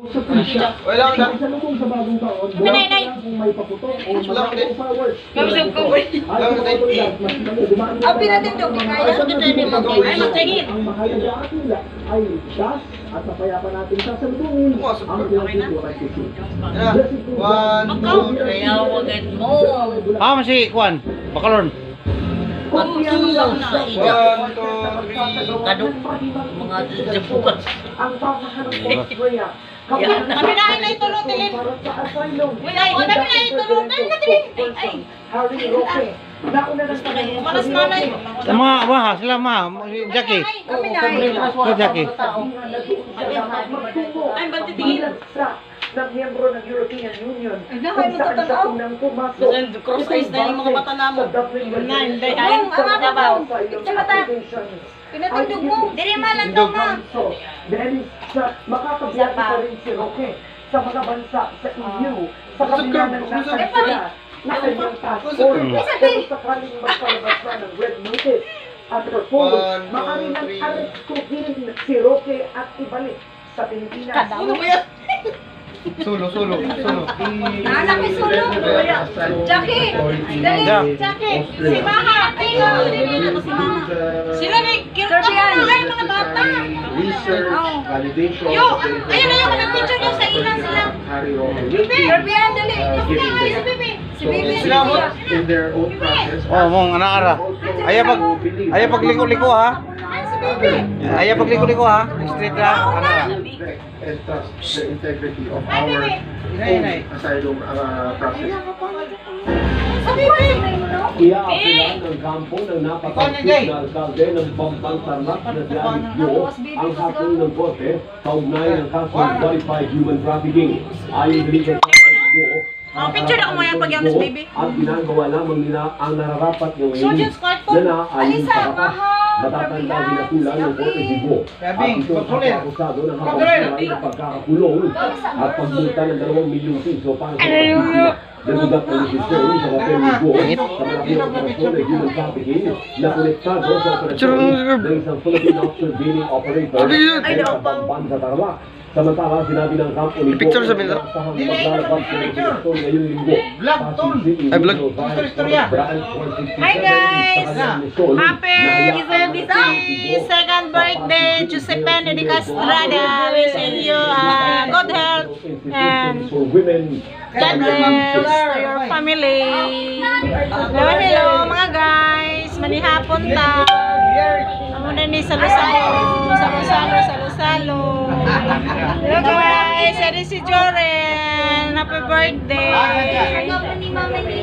Wala na. Nay, nay. Wala na. Mabusog ko po. Abi natin ito. Kaya ko dito ni Mami. Ay, magtingin. Ang mahalaga akila ay siya at sa payapa natin sasalubungin ang pinagkukuhan si King. One, two, three. Kaya wagan mo. Ah, masih kuan. Bakalon. Pagtulang na iya. One, two, three. Kadok. Mga jabukan. Ang papahanap ko Australia. Yan. Kami na ay naitulong tilin. Uy, ay, kami na itulong. Dahil na tilin. Ay, Harry Roque. Nauna na sa malas nanay. Mga wah, sila Jackie. Kami na ay. Ko Jackie. Ay, bantitingin. ng miyembro ng European Union. Ay, dahay mo tatanaw. Cross eyes na yung mga mata namo. Na, hindi. Ay, ang kabaw. Ito mata. Pinatindog mo. Diri malandong mo. Dahil makakabiyahe pa rin si Roque sa mga bansa sa EU sa kabila ng nasa sila na kanyang passport. Pero sakaling magpalabas na ng red notice at proposal, maaari nang arestuhin si Roque at ibalik sa Pilipinas. Ano ba yan? Sulo. Anak may sulong. Jackie! Dali! Jackie! Si Mama! Tiyo! Si Mama! Sila may kirtan na ay mga bata! Research, validation, Yo! Ayun na yung nag-picture nyo sa ilan sila! Bibi! Garbian, dali! Si Bibi! Si Bibi! in their own process. Oh, mong anak ara. Aya pagliko-liko ha. Si Bibi! Aya pagliko-liko ha. Straight ra. Ano ra. And trust the integrity of our own asylum process. Si Bibi! Iaapilan ng kampo ng napakasip na alkalde ng Pampang-Tarlac na Dialigyo ang hakong ng korte kaugnay ng kaso ng qualified human trafficking. Ayon dito sa Dialigyo, Picture ako mo yan pag yan, Miss Baby. at ginagawa lamang nila ang nararapat ng So, just cartoon. na naayon sa batas. Matatanda ginatulan ng Korte Digo at ito ang akusado ng hapagsaray na pagkakakulong at pagmulta ng 2 milyong piso para sa pagkakita. Nagugat ang desisyon sa Hotel Digo sa malaking operasyon ng human trafficking na konektado sa operasyon ng isang Philippine offshore billing operator sa Pamban sa Tarlac. Samantala, sinabi ng kampo ni Picture sa binto. sahang maglalabas ng operasyon ngayong linggo. Ay, vlog. Hi guys! Happy 72nd birthday, Giuseppe de Castrada. Wishing you good health and God bless to your family. Hello mga guys, manihapon ta. Amo na ni Salusalo. Hello guys, edi si Joren. Happy birthday.